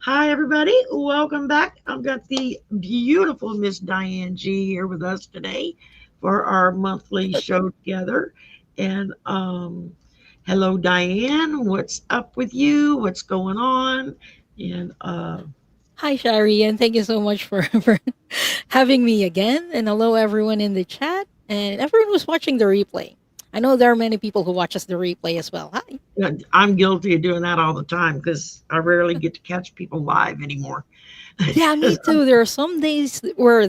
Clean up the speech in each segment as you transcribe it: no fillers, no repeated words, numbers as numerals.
Hi, everybody. Welcome back. I've got the beautiful Miss Diane G here with us today for our monthly show together. And hello, Diane. What's up with you? What's going on? And Hi, Shari, and thank you so much for having me again. And hello, everyone in the chat and everyone who's watching the replay. I know there are many people who watches the replay as well. Hi. I'm guilty of doing that all the time because I rarely get to catch people live anymore. Yeah, me too. There are some days where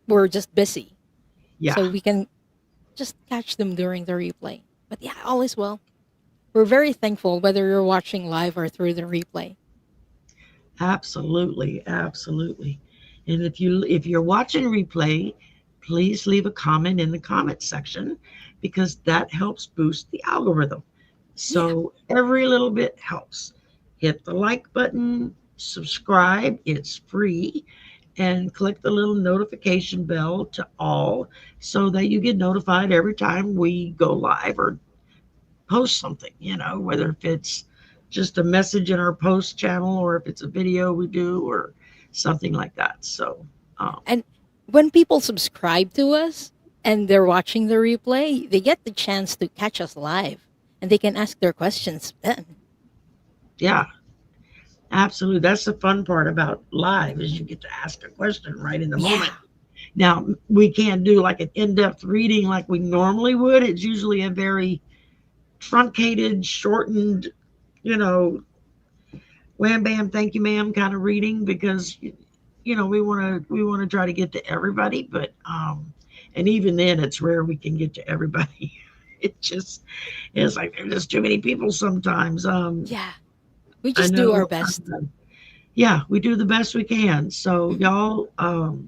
we're just busy, Yeah, so we can just catch them during the replay. But yeah, all is well. We're very thankful whether you're watching live or through the replay. absolutely, absolutely. And if you're watching replay, please leave a comment in the comment section because that helps boost the algorithm. Yeah, So every little bit helps. Hit the like button, subscribe, it's free, and click the little notification bell to all so that you get notified every time we go live or post something, whether if it's just a message in our post channel or if it's a video we do or something like that. So, um, and when people subscribe to us and they're watching the replay, they get the chance to catch us live, and they can ask their questions then. yeah, absolutely. That's the fun part about live is you get to ask a question right in the Yeah. moment. Now, we can't do like an in-depth reading like we normally would. It's usually a very truncated, shortened, you know, wham bam, thank you ma'am kind of reading because we want to try to get to everybody, but and even then it's rare we can get to everybody. It just it's like there's just too many people sometimes. Yeah. We I just do our know. best. Yeah, we do the best we can. So Mhm. y'all,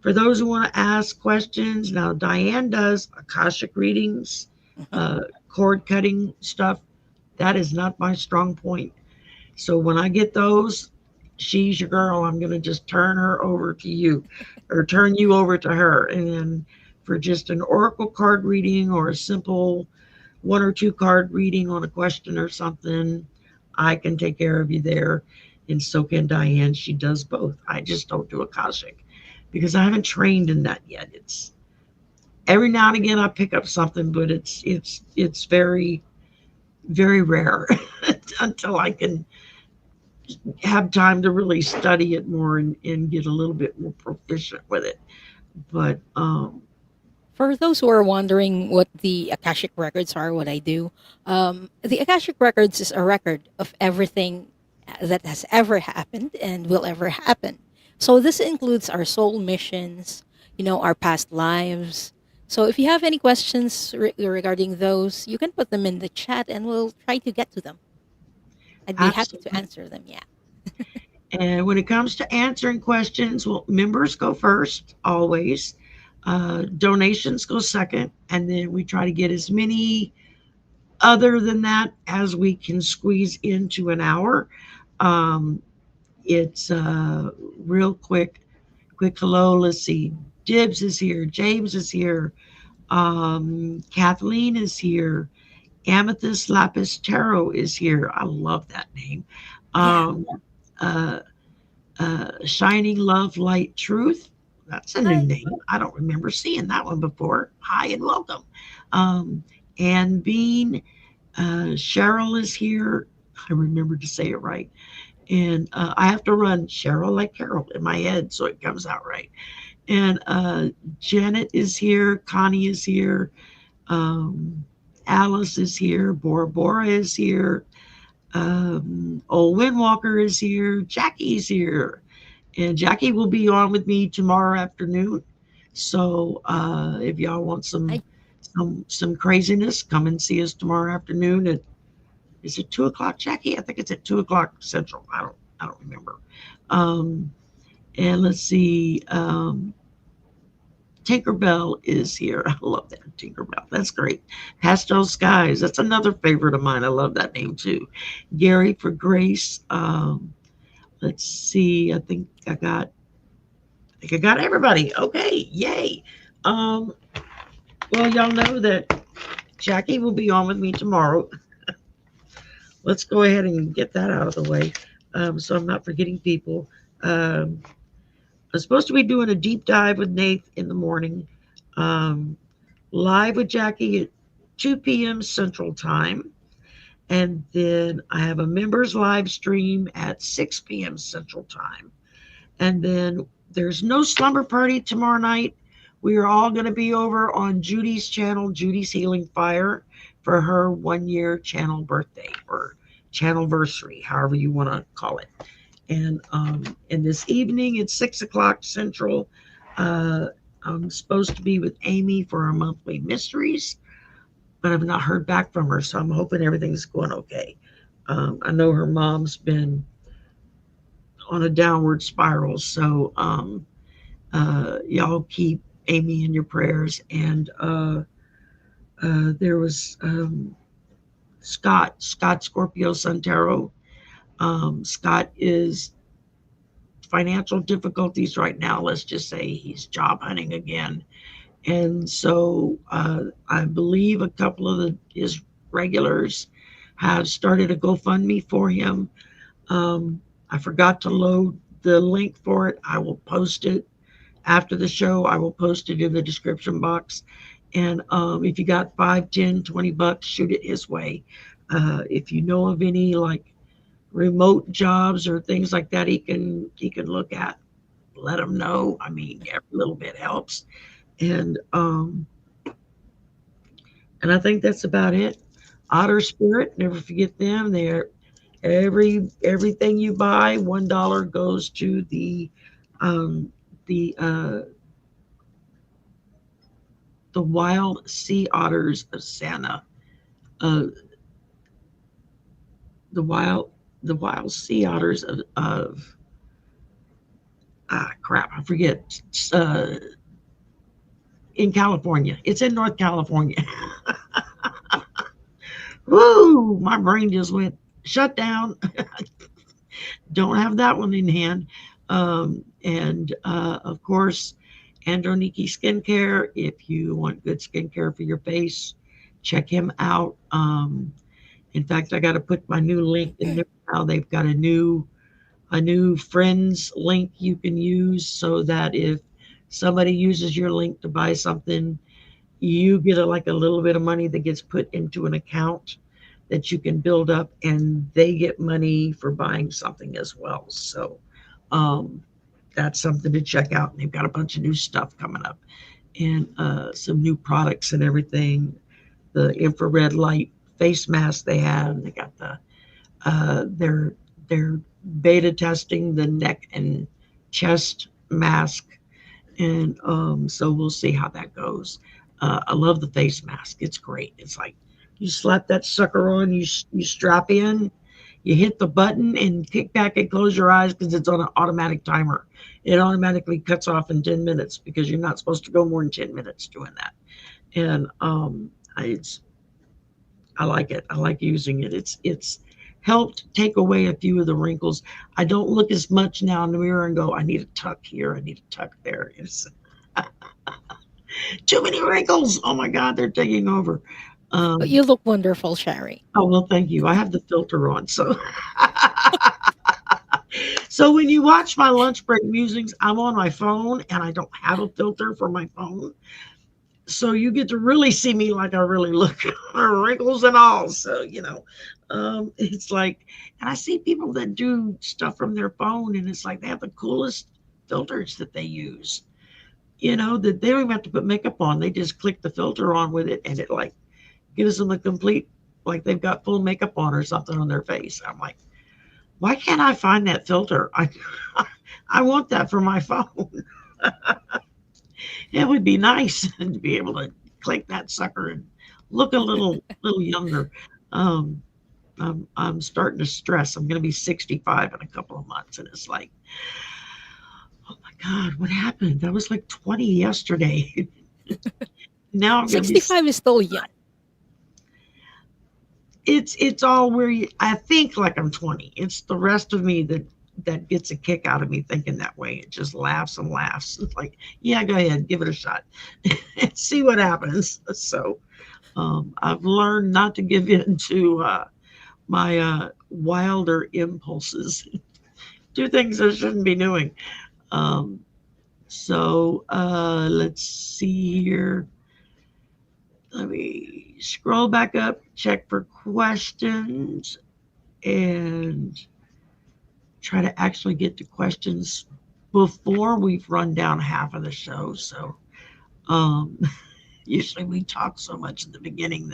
for those who want to ask questions, now Diane does Akashic readings, Mhm. uh, cord cutting stuff. That is not my strong point. So when I get those, she's your girl. I'm going to just turn her over to you or turn you over to her. And then for just an oracle card reading or a simple one or two card reading on a question or something, I can take care of you there. And so can Diane. She does both. I just don't do Akashic because I haven't trained in that yet. It's every now and again I pick up something, but it's very very rare until I can have time to really study it more and get a little bit more proficient with it. But For those who are wondering what the Akashic records are, what I do, the Akashic records is a record of everything that has ever happened and will ever happen. So this includes our soul missions, our past lives. So if you have any questions regarding those, you can put them in the chat and we'll try to get to them. I'd be happy to absolutely. answer them. Yeah. And when it comes to answering questions, well, members go first always. Donations go second, and then we try to get as many other than that as we can squeeze into an hour. Um, it's real quick hello. Let's see. Dibs is here. James is here. Kathleen is here. Amethyst Lapis Tarot is here. I love that name. Yeah. Um, uh, Shining Love, Light, Truth. That's a new Hi. name. I don't remember seeing that one before. Hi and welcome. Um, Ann Bean, Cheryl is here. I remember to say it right. And I have to run Cheryl like Carol in my head so it comes out right. And Janet is here. Connie is here. Um, Alice is here. Bora Bora is here. Old Windwalker is here. Jackie's here. And Jackie will be on with me tomorrow afternoon. So if y'all want some Hi. some craziness, come and see us tomorrow afternoon at is it 2 o'clock, Jackie? I think it's at 2 o'clock Central. I don't remember. Um, and let's see. Tinkerbell is here. I love that Tinkerbell. That's great. Pastel Skies. That's another favorite of mine. I love that name too. Gary for Grace. Let's see. I think I got everybody. Okay, yay. Um, well, y'all know that Jackie will be on with me tomorrow. Let's go ahead and get that out of the way. so I'm not forgetting people. Um, I'm supposed to be doing a deep dive with Nate in the morning, um, live with Jackie at 2 p.m. Central Time. And then I have a members live stream at 6 p.m. Central Time. And then there's no slumber party tomorrow night. We are all going to be over on Judy's channel, Judy's Healing Fire, for her 1 year channel birthday or channelversary, however you want to call it. And this evening at 6 o'clock Central, uh, I'm supposed to be with Amy for our monthly mysteries, but I've not heard back from her, so I'm hoping everything's going okay. I know her mom's been on a downward spiral, so y'all keep Amy in your prayers. And there was Scott Scorpio Sun Tarot. Scott is financial difficulties right now. Let's just say he's job hunting again. And so I believe a couple of his regulars have started a GoFundMe for him. I forgot to load the link for it. I will post it after the show. I will post it in the description box. And if you got 5, 10, 20 bucks, shoot it his way. If you know of any like remote jobs or things like that, he can look at. Let him know. I mean, every little bit helps. And and I think that's about it. Otter Spirit, never forget them. They're everything you buy, $1 goes to um, the uh, the wild sea otters of Santa. Uh, the wild the wild sea otters of crap, I forget. In California. It's in North California. Woo! My brain just went shut down. Don't have that one in hand. And of course, Androniki Skincare. If you want good skincare for your face, check him out. In fact, I got to put my new link in there now. They've got a new friends link you can use so that if somebody uses your link to buy something, you get like a little bit of money that gets put into an account that you can build up, and they get money for buying something as well. So um, that's something to check out. And they've got a bunch of new stuff coming up, and some new products and everything. The infrared light face mask they have. They got they're beta testing the neck and chest mask, and so we'll see how that goes. I love the face mask. It's great. It's like you slap that sucker on, you strap in, you hit the button and kick back and close your eyes because it's on an automatic timer. It automatically cuts off in 10 minutes because you're not supposed to go more than 10 minutes doing that. And it's I like it. I like using it. It's helped take away a few of the wrinkles. I don't look as much now in the mirror and go, I need a tuck here, I need a tuck there. It's too many wrinkles. Oh my God, they're taking over. But Um, you look wonderful, Sherry. oh well, thank you. I have the filter on, so so when you watch my lunch break musings, I'm on my phone and I don't have a filter for my phone, so you get to really see me like I really look, wrinkles and all. So it's like, and I see people that do stuff from their phone, and it's like they have the coolest filters that they use. That they don't even have to put makeup on. They just click the filter on with it, and it like gives them a complete, like they've got full makeup on or something on their face. I'm like, why can't I find that filter? I want that for my phone. It would be nice to be able to click that sucker and look a little younger. Um, I'm starting to stress. I'm going to be 65 in a couple of months, and it's like, oh my God, what happened? I was like 20 yesterday. Now I'm going to be. 65 is still young. It's all where I think like I'm 20. It's the rest of me that gets a kick out of me thinking that way. It just laughs and laughs. It's like, yeah, go ahead, give it a shot, and see what happens. So I've learned not to give in to my wilder impulses. do things I shouldn't be doing. Um, let's see here. Let me scroll back up, check for questions, and try to actually get to questions before we've run down half of the show. Um, usually we talk so much at the beginning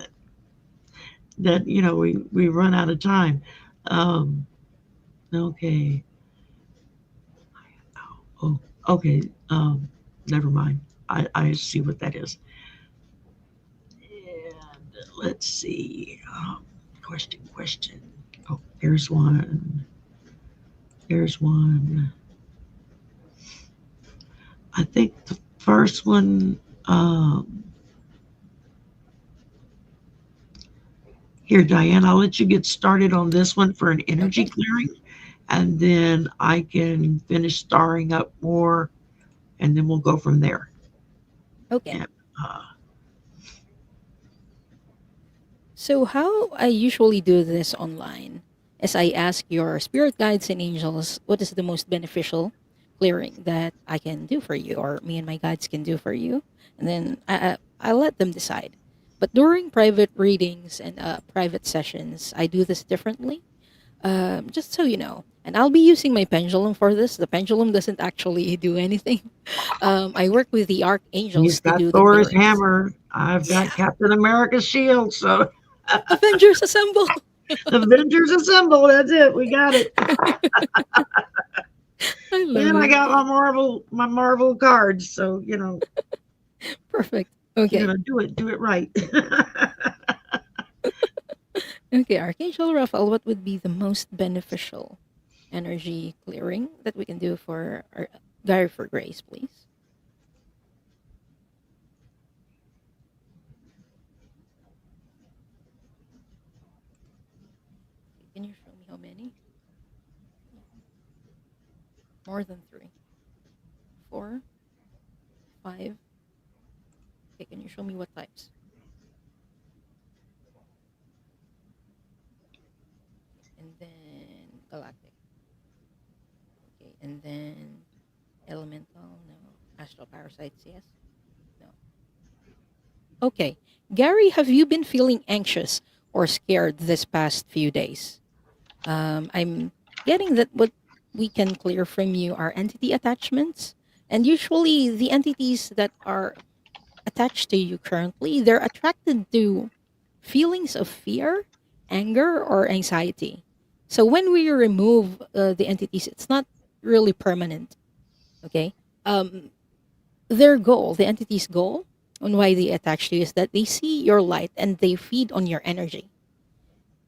that we run out of time. Um, okay. Oh, okay. Never mind. I see what that is. And let's see. Question. Oh, there's one. There's one. I think the first one. Here, Diane, I'll let you get started on this one for an energy Okay. clearing, and then I can finish starring up more, and then we'll go from there. Okay. And, uh, So, how I usually do this online is I ask your spirit guides and angels what is the most beneficial clearing that I can do for you, or me and my guides can do for you. And then I let them decide. But during private readings and private sessions, I do this differently, just so you know. And I'll be using my pendulum for this. The pendulum doesn't actually do anything. I work with the he's archangels to got do the Thor's clearings. hammer. I've got Yeah, Captain America's shield. So Avengers assemble. Avengers assemble. That's it. We got it. I love And I it. got my Marvel cards. So Perfect. if you're Okay. gonna do it right. Okay, Archangel Raphael, what would be the most beneficial energy clearing that we can do for our Gary for Grace, please? Okay, can you show me how many? More than three, four, five. Okay, can you show me what types? And then galactic. Okay, and then elemental. No. Astral parasites. Yes. No. Okay, Gary, have you been feeling anxious or scared this past few days? I'm getting that what we can clear from you are entity attachments. And usually, the entities that are attached to you currently, they're attracted to feelings of fear, anger, or anxiety. So when we remove the entities, it's not really permanent. Okay. Um, their goal, the entity's goal, on why they attach to you is that they see your light and they feed on your energy.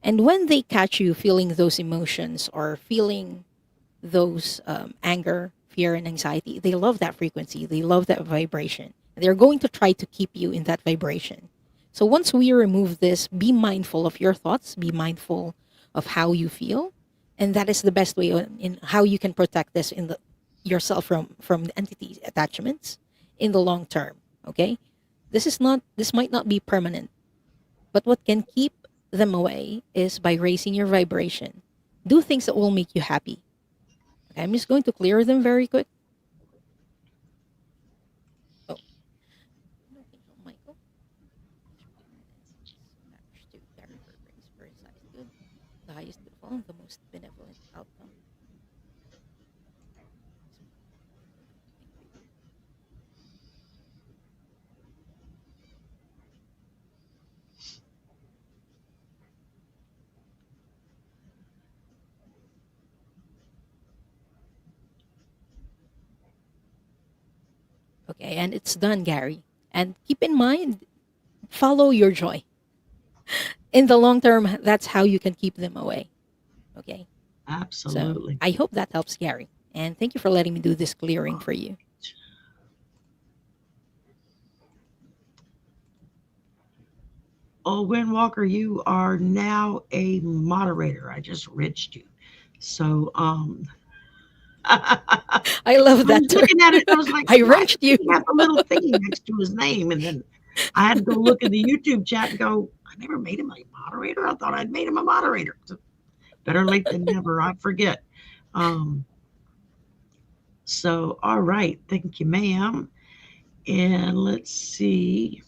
And when they catch you feeling those emotions or feeling those anger, fear, and anxiety, they love that frequency. They love that vibration. They're going to try to keep you in that vibration. So once we remove this, be mindful of your thoughts, be mindful of how you feel. And that is the best way in how you can protect this in the yourself from the entity attachments in the long term. Okay? This might not be permanent, but what can keep them away is by raising your vibration. Do things that will make you happy. Okay, I'm just going to clear them very quick. Oh, no, Angel Michael. Attached to Gary for grace for his highest good, the highest good fall, and the most benevolent outcome. Thank you. Okay, and it's done, Gary. And keep in mind, follow your joy. In the long term, that's how you can keep them away. Okay, so Absolutely. I hope that helps, Gary. And thank you for letting me do this clearing for you. Oh, Windwalker, you are now a moderator. I just reached you. So I I love that was term. looking at it and I was like, I why does wrenched you. he have a little thingy next to his name? And then I had to go look at the YouTube chat and go, I never made him a moderator. I thought I'd made him a moderator. So better late than never. I forget. Um, So, all right. Thank you, ma'am. And let's see.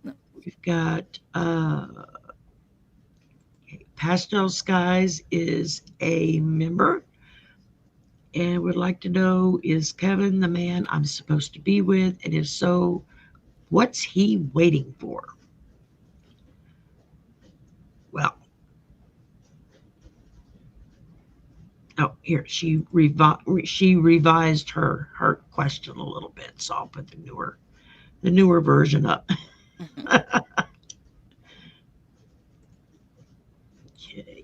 No. We've got Pastel Skies is a member and would like to know, is Kevin the man I'm supposed to be with? And if so, what's he waiting for? Well, oh, here she revised her question a little bit, so I'll put the newer version up. Mhm. Okay.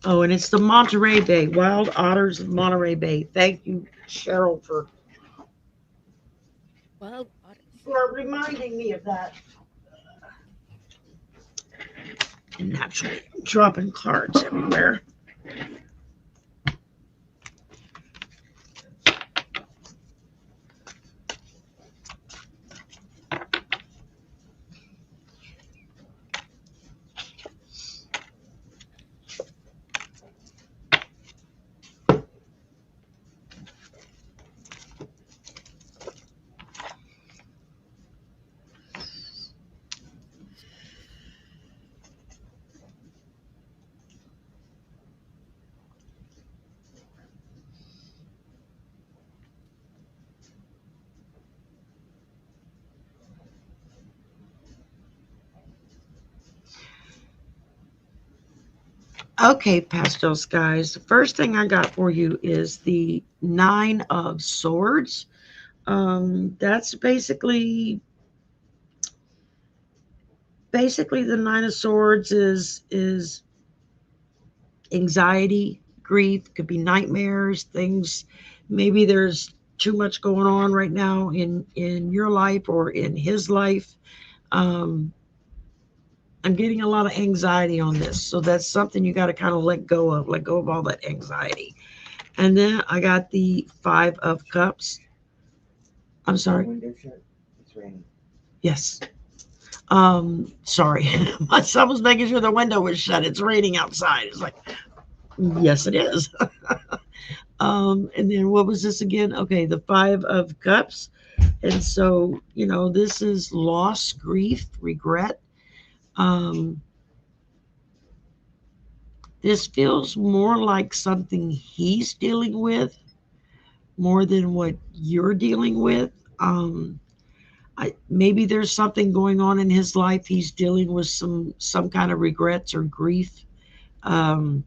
Oh, and it's the Monterey Bay, Wild Otters of Monterey Bay. Thank you, Cheryl, Wild otters. for reminding me of that. And naturally, I'm dropping cards everywhere. Okay, Pastel Skies. The first thing I got for you is the Nine of Swords. That's basically the Nine of Swords is anxiety, grief, could be nightmares, things. Maybe there's too much going on right now in your life or in his life. Um, I'm getting a lot of anxiety on this, so that's something you got to kind of let go of all that anxiety. And then I got the Five of Cups. I'm sorry. Window shut. It's raining. Yes. Sorry. My son was making sure the window was shut. It's raining outside. It's like, yes, it is. And then what was this again? Okay, the Five of Cups. And so, this is loss, grief, regret. Um, this feels more like something he's dealing with more than what you're dealing with. Maybe there's something going on in his life. He's dealing with some kind of regrets or grief, um,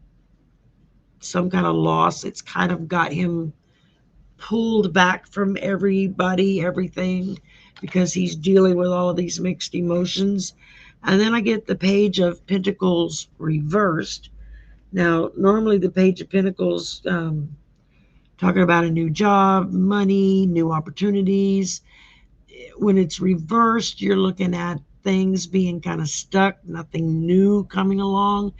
some kind of loss. It's kind of got him pulled back from everybody, everything, because he's dealing with all of these mixed emotions. And then I get the Page of Pentacles reversed. Now, normally the Page of Pentacles, talking about a new job, money, new opportunities. When it's reversed, you're looking at things being kind of stuck, nothing new coming along.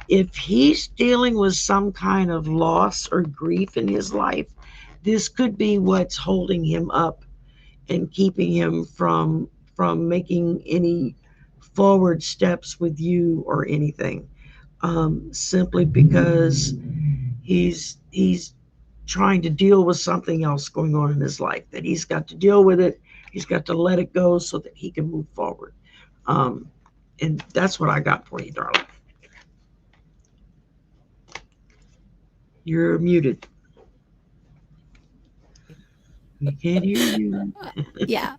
If he's dealing with some kind of loss or grief in his life, this could be what's holding him up and keeping him from making any forward steps with you or anything. Simply because he's trying to deal with something else going on in his life that he's got to deal with it. He's got to let it go so that he can move forward. Um, and that's what I got for you, darling. You're muted. We can't hear you. Yeah.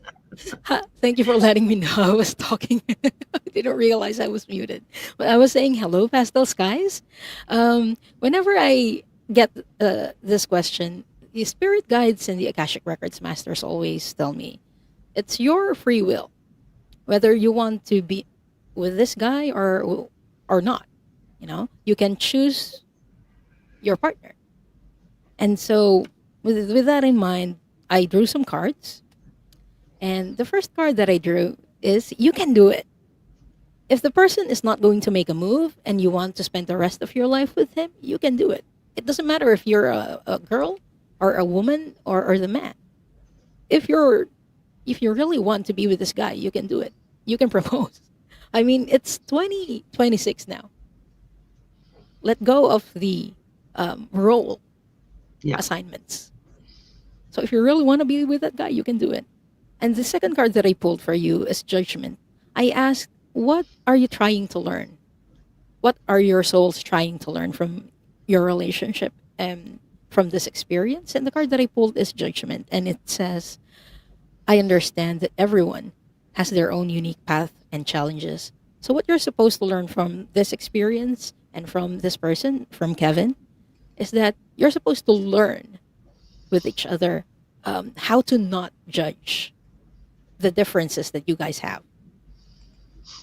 Thank you for letting me know I was talking. I didn't realize I was muted. But I was saying hello, pastel skies. Whenever I get this question, the spirit guides and the Akashic Records masters always tell me it's your free will whether you want to be with this guy or not. You can choose your partner. And so, with that in mind, I drew some cards. And the first card that I drew is you can do it. If the person is not going to make a move and you want to spend the rest of your life with him, you can do it. It doesn't matter if you're a girl or a woman or the man. If you're if you really want to be with this guy, you can do it. You can propose. I mean, it's 2026 now. Let go of the role Yeah. assignments. So if you really want to be with that guy, you can do it. And the second card that I pulled for you is judgment. I asked, what are you trying to learn? What are your souls trying to learn from your relationship and from this experience? And the card that I pulled is judgment. And it says, I understand that everyone has their own unique path and challenges. So what you're supposed to learn from this experience and from this person, from Kevin, is that you're supposed to learn with each other how to not judge the differences that you guys have.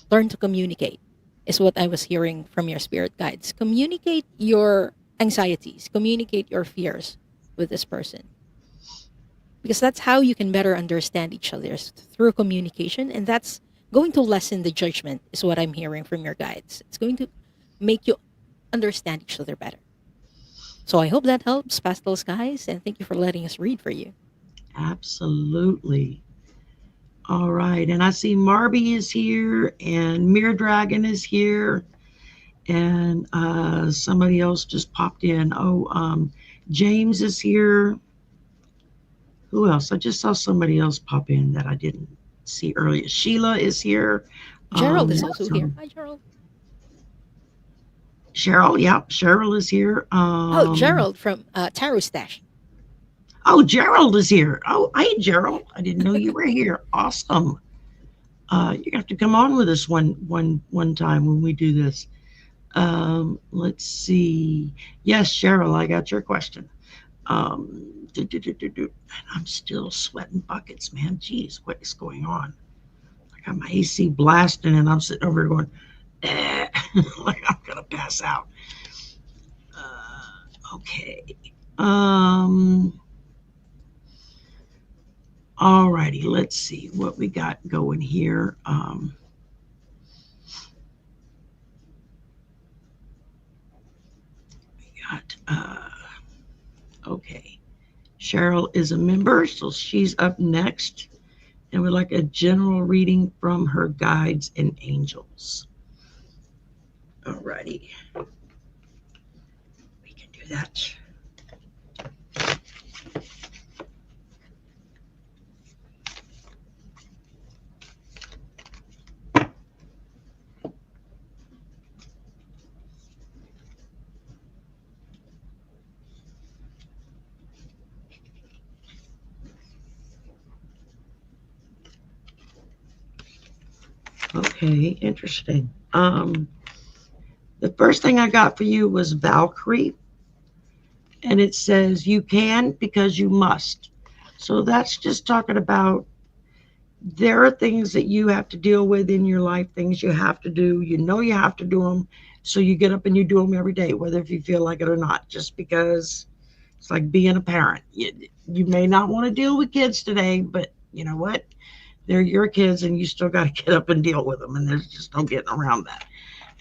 Learn to communicate is what I was hearing from your spirit guides. Communicate your anxieties, communicate your fears with this person, because that's how you can better understand each other, is through communication, and that's going to lessen the judgment is what I'm hearing from your guides. It's going to make you understand each other better. So I hope that helps, Pastel Skies, and thank you for letting us read for you. Absolutely. All right. And I see Marby is here and Mirror Dragon is here. And somebody else just popped in. Oh, James is here. Who else? I just saw somebody else pop in that I didn't see earlier. Sheila is here. Gerald is also So here. Hi, Gerald. Cheryl, yep, Cheryl is here. Oh, Gerald from Tarot Stash. Oh, Gerald is here. Oh, hey, Gerald. I didn't know you were here. Awesome. You have to come on with us one time when we do this. Let's see. Yes, Cheryl, I got your question. And I'm still sweating buckets, man. Jeez, what is going on? I got my AC blasting, and I'm sitting over here going, like I'm gonna pass out. Okay. All righty. Let's see what we got going here. We got okay. Cheryl is a member, so she's up next, and we'd like a general reading from her guides and angels. All righty. We can do that. Okay, interesting. The first thing I got for you was Valkyrie, and it says you can because you must. So that's just talking about there are things that you have to deal with in your life, things you have to do. You know you have to do them, so you get up and you do them every day, whether if you feel like it or not. Just because it's like being a parent. You may not want to deal with kids today, but you know what? They're your kids, and you still got to get up and deal with them, and there's just no getting around that.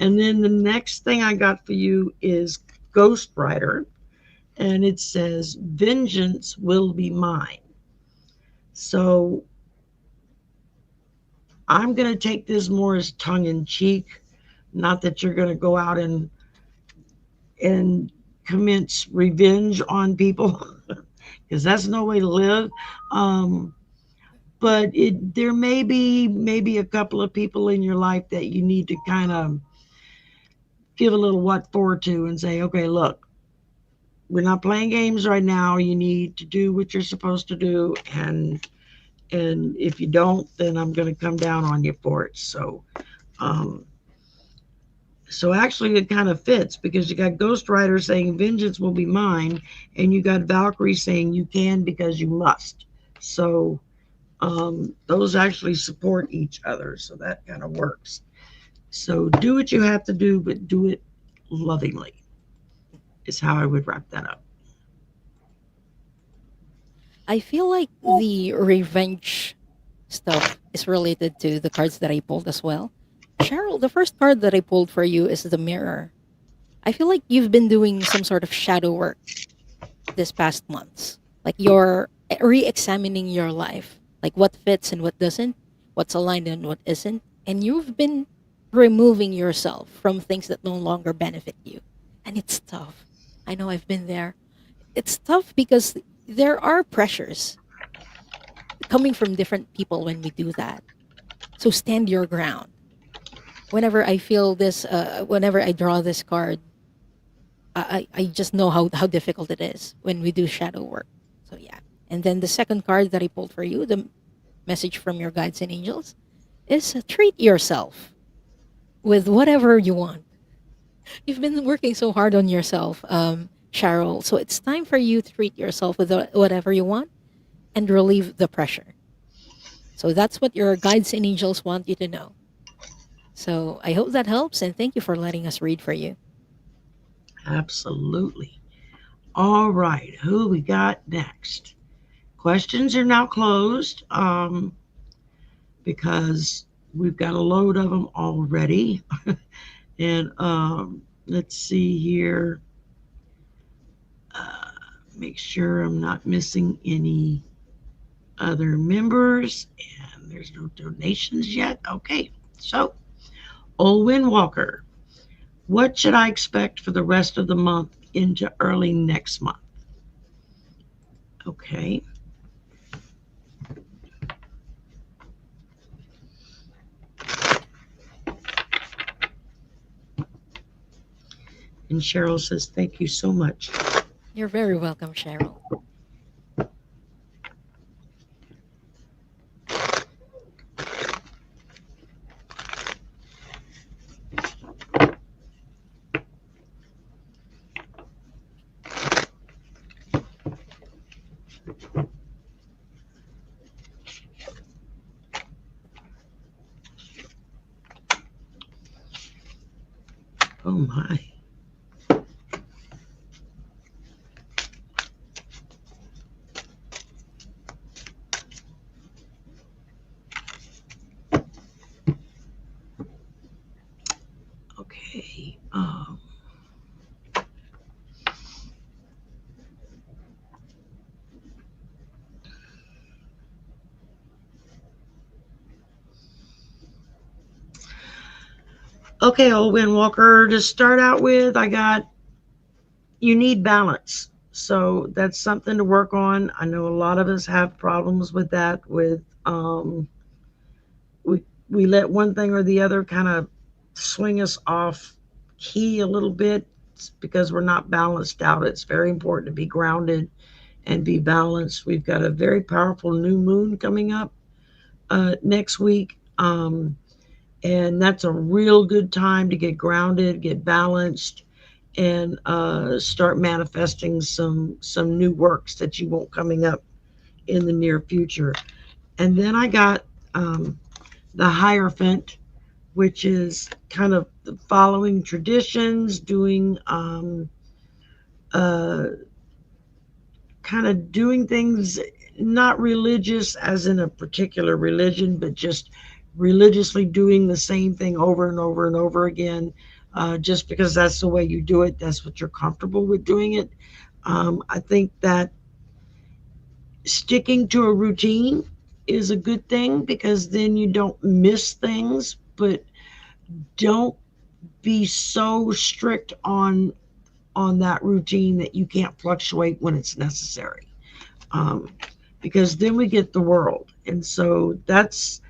And then the next thing I got for you is Ghost Rider, and it says, vengeance will be mine. So I'm going to take this more as tongue in cheek, not that you're going to go out and commence revenge on people, because that's no way to live. But there may be maybe a couple of people in your life that you need to kind of give a little what for to and say, okay, look, we're not playing games right now. You need to do what you're supposed to do, and if you don't, then I'm going to come down on you for it. So actually it kind of fits, because you got Ghost Rider saying vengeance will be mine, and you got Valkyrie saying you can because you must. So those actually support each other, so that kind of works. So do what you have to do, but do it lovingly, is how I would wrap that up. I feel like the revenge stuff is related to the cards that I pulled as well. Cheryl, the first card that I pulled for you is the mirror. I feel like you've been doing some sort of shadow work this past months. Like you're re-examining your life, like what fits and what doesn't, what's aligned and what isn't, and you've been removing yourself from things that no longer benefit you. And it's tough. I know I've been there. It's tough because there are pressures coming from different people when we do that. So stand your ground. Whenever I feel this, whenever I draw this card, I just know how difficult it is when we do shadow work. So yeah. And then the second card that I pulled for you, the message from your guides and angels, is treat yourself with whatever you want. You've been working so hard on yourself, Cheryl. So it's time for you to treat yourself with whatever you want and relieve the pressure. So that's what your guides and angels want you to know. So I hope that helps, and thank you for letting us read for you. Absolutely. All right, who we got next? Questions are now closed because we've got a load of them already. And let's see here. Uh, Make sure I'm not missing any other members. And there's no donations yet. Okay, so Olwyn Walker, what should I expect for the rest of the month into early next month? Okay. And Cheryl says, thank you so much. You're very welcome, Cheryl. Oh my. Okay. Okay, Olwyn Walker, to start out with, I got you need balance. So that's something to work on. I know a lot of us have problems with that, with we let one thing or the other kind of swing us off key a little bit because we're not balanced out. It's very important to be grounded and be balanced. We've got a very powerful new moon coming up next week. And that's a real good time to get grounded, get balanced, and start manifesting some new works that you want coming up in the near future. And then I got the Hierophant, which is kind of following traditions, doing uh, kind of doing things not religious as in a particular religion, but just religiously doing the same thing over and over and over again, just because that's the way you do it. That's what you're comfortable with doing it. I think that sticking to a routine is a good thing because then you don't miss things, but don't be so strict on that routine that you can't fluctuate when it's necessary. Um, because then we get the world, and so that's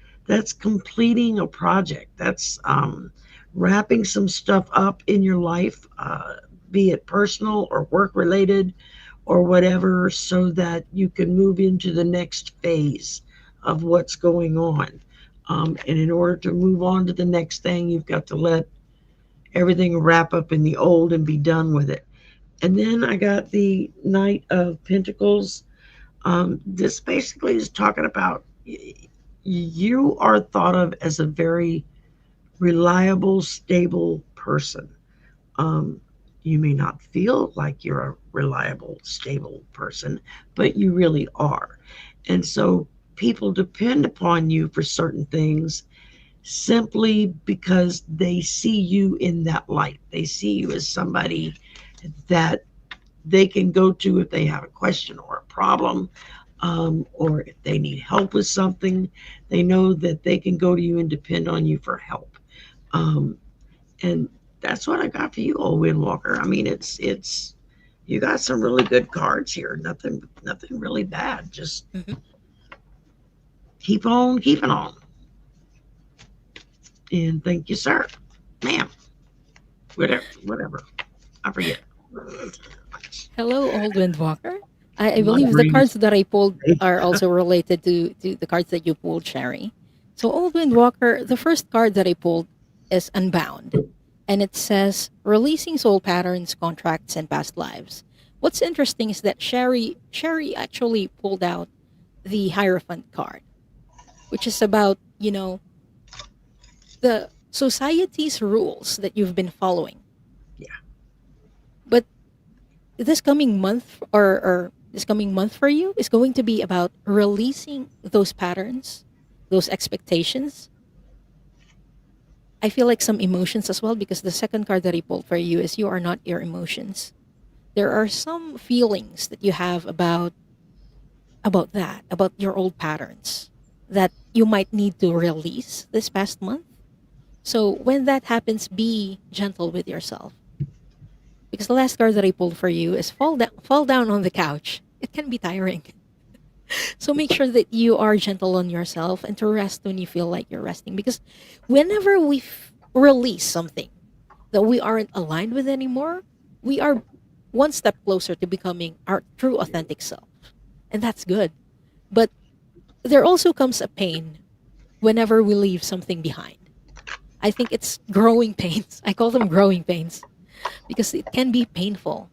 completing a project. That's wrapping some stuff up in your life, be it personal or work related or whatever, so that you can move into the next phase of what's going on. And in order to move on to the next thing, you've got to let everything wrap up in the old and be done with it. And then I got the Knight of Pentacles. This basically is talking about you are thought of as a very reliable, stable person. Um, you may not feel like you're a reliable, stable person, but you really are. And so people depend upon you for certain things, simply because they see you in that light. They see you as somebody that they can go to if they have a question or a problem, or if they need help with something. They know that they can go to you and depend on you for help. Um, and that's what I got for you, old Windwalker. I mean, it's you got some really good cards here. Nothing really bad. Just Hmm. keep on keeping on. And thank you, sir, ma'am, whatever. I forget. Hello, old Windwalker. I My believe the brain is cards that I pulled are also related to the cards that you pulled, Sherry. So, old Windwalker, the first card that I pulled is Unbound, and it says releasing soul patterns, contracts, and past lives. What's interesting is that Sherry actually pulled out the Hierophant card, which is about, the society's rules that you've been following. yeah. But this coming month, or this coming month for you, is going to be about releasing those patterns, those expectations. I feel like some emotions as well, because the second card that I pulled for you is you are not your emotions. There are some feelings that you have about your old patterns that you might need to release this past month. So when that happens, be gentle with yourself. Because the last card that I pulled for you is fall down on the couch. It can be tiring. So make sure that you are gentle on yourself and to rest when you feel like you're resting. Because whenever we release something that we aren't aligned with anymore, we are one step closer to becoming our true authentic self. And that's good. But there also comes a pain whenever we leave something behind. I think it's growing pains. I call them growing pains because it can be painful.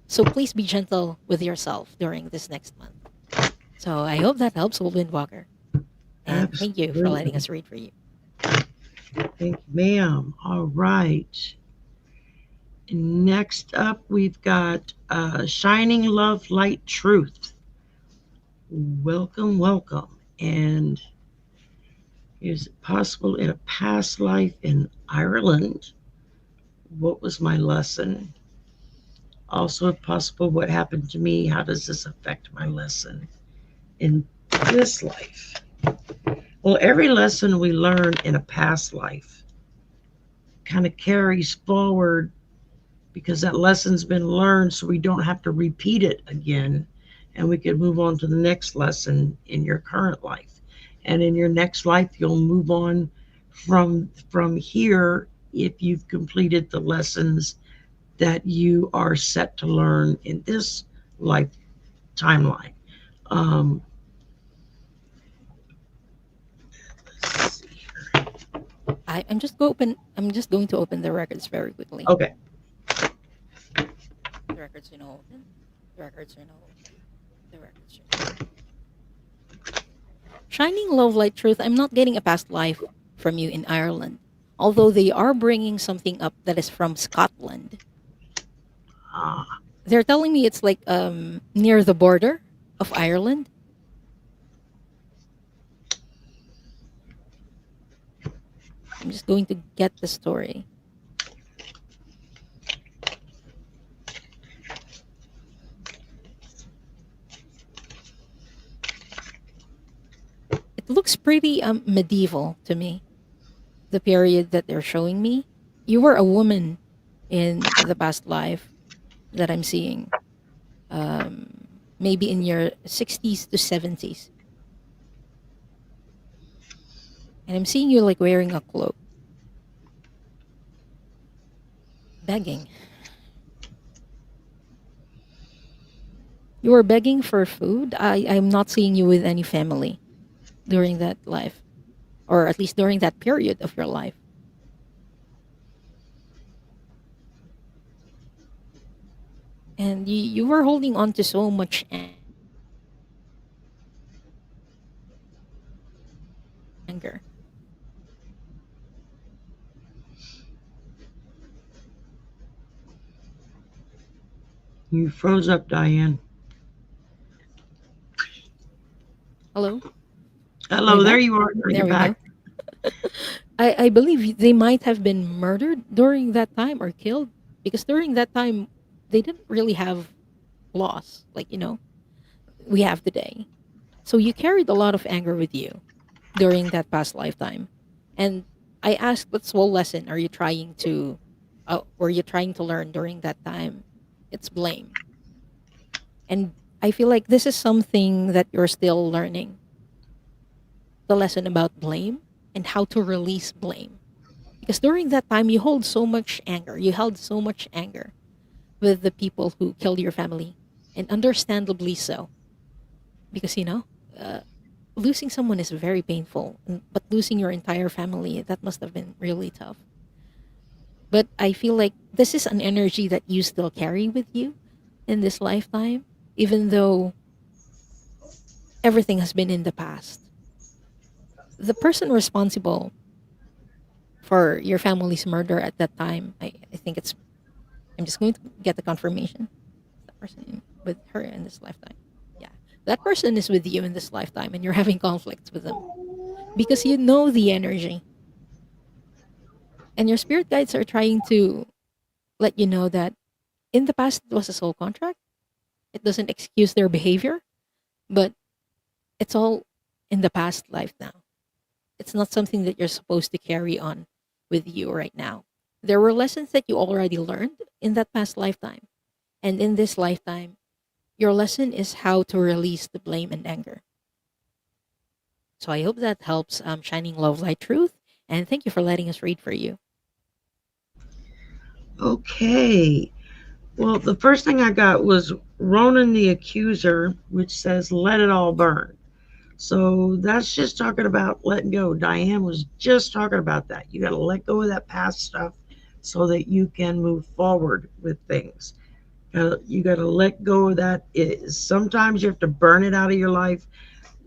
So please be gentle with yourself during this next month. So I hope that helps, Old Windwalker. And thank you for letting Absolutely. us read for you. Thank you, ma'am. All right. Next up, we've got Shining Love, Light, Truth. Welcome, welcome. And is it possible in a past life in Ireland? What was my lesson? Also, if possible, what happened to me? How does this affect my lesson in this life? Well, every lesson we learn in a past life kind of carries forward because that lesson's been learned, so we don't have to repeat it again, and we can move on to the next lesson in your current life. And in your next life, you'll move on from here if you've completed the lessons that you are set to learn in this life timeline. Um, let's see here. I'm just going to open the records very quickly. Okay. The records are now open. The records are now open. The records are now open. Shining Love Light Truth, I'm not getting a past life from you in Ireland. Although they are bringing something up that is from Scotland. Ah, They're telling me it's like near the border of Ireland. I'm just going to get the story. It looks pretty medieval to me, the period that they're showing me. You were a woman in the past life that I'm seeing. Maybe in your 60s to 70s. And I'm seeing you like wearing a cloak, begging. You were begging for food. I'm not seeing you with any family during that life, or at least during that period of your life. And you were holding on to so much anger. you froze up, Diane. Hello? Are you Hello, there back? you are. Are you There we back? go. I believe they might have been murdered during that time or killed because during that time they didn't really have laws like we have today. So you carried a lot of anger with you during that past lifetime. And I asked, what small lesson are you trying to, were you trying to learn during that time? It's blame. And I feel like this is something that you're still learning, the lesson about blame and how to release blame. Because during that time, you hold so much anger. You held so much anger with the people who killed your family, and understandably so. Because, uh, losing someone is very painful, but losing your entire family, that must have been really tough. But I feel like this is an energy that you still carry with you in this lifetime, even though everything has been in the past. The person responsible for your family's murder at that time, I think I'm just going to get the confirmation. That person with her in this lifetime. Yeah. That person is with you in this lifetime and you're having conflicts with them because you know the energy. And your spirit guides are trying to let you know that in the past it was a soul contract. It doesn't excuse their behavior, but it's all in the past life now. It's not something that you're supposed to carry on with you right now. There were lessons that you already learned in that past lifetime. And in this lifetime, your lesson is how to release the blame and anger. So I hope that helps, shining love, light, truth. And thank you for letting us read for you. Okay. Well, the first thing I got was Ronan the Accuser, which says, let it all burn. So that's just talking about letting go. Diane was just talking about that. You got to let go of that past stuff so that you can move forward with things. You got to let go of that. Sometimes you have to burn it out of your life.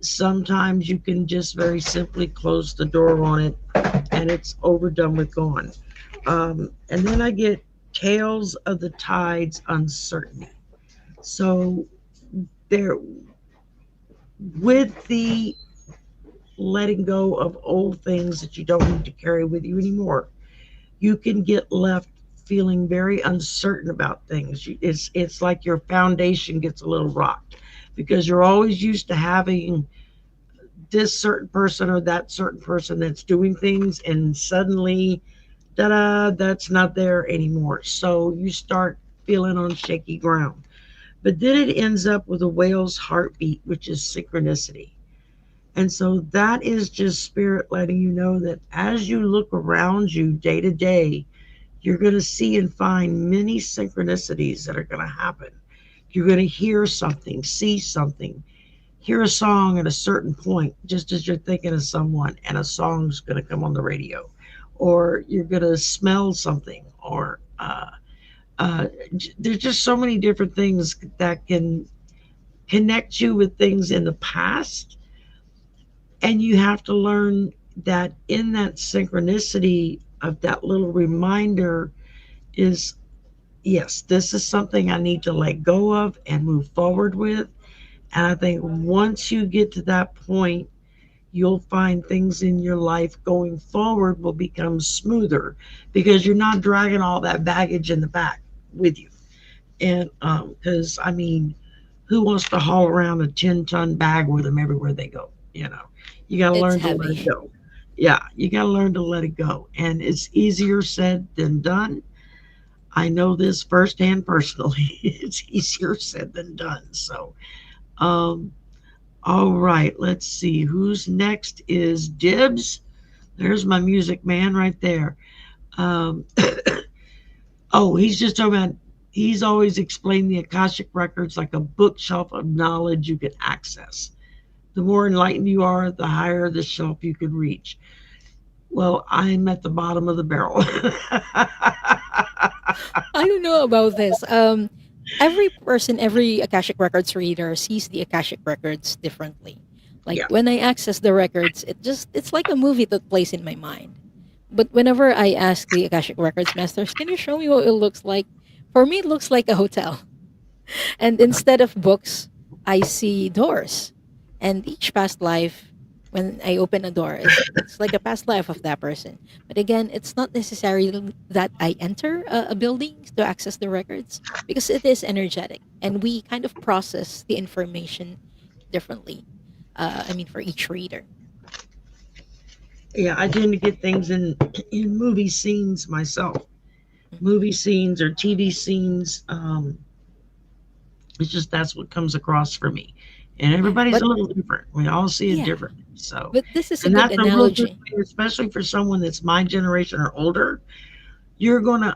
Sometimes you can just very simply close the door on it and it's overdone with gone. And then I get Tales of the Tides Uncertainty. So there, with the letting go of old things that you don't need to carry with you anymore, you can get left feeling very uncertain about things. It's like your foundation gets a little rocked because you're always used to having this certain person or that certain person that's doing things, and suddenly, da-da, that's not there anymore. So you start feeling on shaky ground. But then it ends up with a whale's heartbeat, which is synchronicity. And so that is just spirit letting you know that as you look around you day to day, you're going to see and find many synchronicities that are going to happen. You're going to hear something, see something, hear a song at a certain point, just as you're thinking of someone, and a song's going to come on the radio. Or you're going to smell something, or uh, there's just so many different things that can connect you with things in the past. And you have to learn that in that synchronicity of that little reminder is, yes, this is something I need to let go of and move forward with. And I think once you get to that point, you'll find things in your life going forward will become smoother because you're not dragging all that baggage in the back with you. And because I mean, who wants to haul around a 10-ton bag with them everywhere they go? You got to It's learn to let it heavy. go. Yeah, you got to learn to let it go. And it's easier said than done. I know this firsthand personally. It's easier said than done. So, um, all right, let's see. Who's next is Dibs. There's my music man right there. Um, oh, he's just talking about, he's always explained the Akashic Records like a bookshelf of knowledge you can access. The more enlightened you are, the higher the shelf you can reach. Well, I'm at the bottom of the barrel. I don't know about this. Every person, every Akashic Records reader sees the Akashic Records differently. Like Yeah. when I access the records, it's like a movie that plays in my mind. But whenever I ask the Akashic Records masters, can you show me what it looks like? For me, it looks like a hotel. And instead of books, I see doors. And each past life, when I open a door. It's like a past life of that person. But again, it's not necessarily that I enter a building to access the records because it is energetic and we kind of process the information differently. I mean, for each reader. Yeah, I tend to get things in movie scenes myself. Mhm. Movie scenes or TV scenes. It's just that's what comes across for me. And Yeah, everybody's but a little different. We all see it yeah, differently. So, but this is a and good that's a real good analogy. way, especially for someone that's my generation or older. You're gonna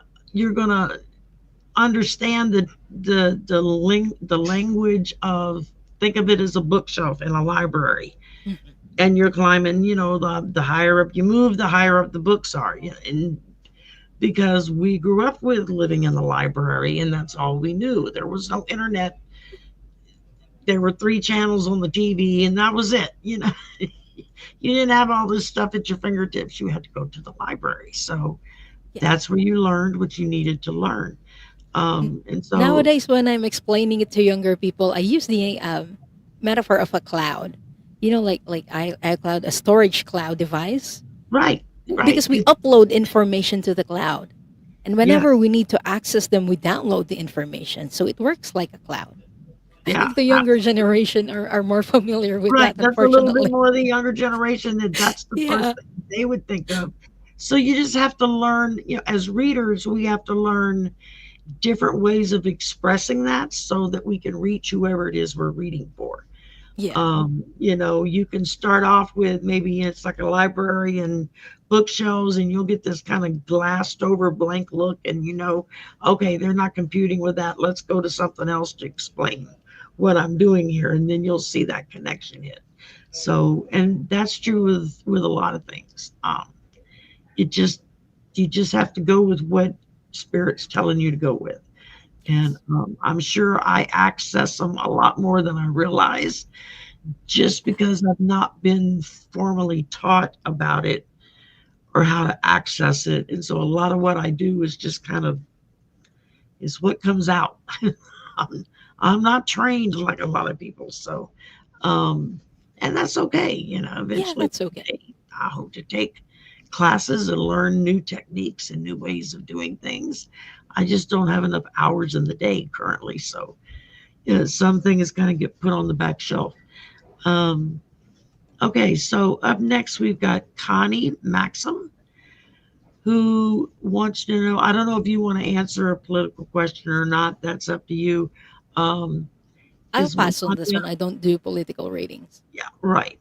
understand the language of, think of it as a bookshelf in a library, Mhm. and you're climbing. The higher up you move, the higher up the books are. And because we grew up with living in the library, and that's all we knew. There was no internet. There were three channels on the TV, and that was it. You didn't have all this stuff at your fingertips. You had to go to the library. So Yeah. that's where you learned what you needed to learn. N- And so, Nowadays, when I'm explaining it to younger people, I use the metaphor of a cloud. Like iCloud, a storage cloud device, right, right. because we upload information to the cloud, and whenever Yes, we need to access them, we download the information. So it works like a cloud. I yeah. think the younger generation are more familiar with Right. that, That's a little bit unfortunately. more of the younger generation that that's the first Yeah. thing they would think of. So you just have to learn, as readers, we have to learn different ways of expressing that so that we can reach whoever it is we're reading for. Yeah. You can start off with, maybe it's like a library and bookshelves, and you'll get this kind of glassed over blank look, and okay, they're not computing with that. Let's go to something else to explain what I'm doing here, and then you'll see that connection hit. So, and that's true with a lot of things. It just You just have to go with what spirit's telling you to go with. And Yes. I'm sure I access them a lot more than I realize, just because I've not been formally taught about it or how to access it. And so a lot of what I do is just kind of is what comes out. I'm, I'm not trained like a lot of people. So, um, and that's okay. Yeah, Eventually that's okay. I hope to take classes and learn new techniques and new ways of doing things. I just don't have enough hours in the day currently. So, some things kind of get put on the back shelf. Um, Okay, so up next we've got Connie Maxim, who wants to know. I don't know if you want to answer a political question or not. That's up to you. Um, I'll is pass on this Melania, one. I don't do political ratings. yeah, right.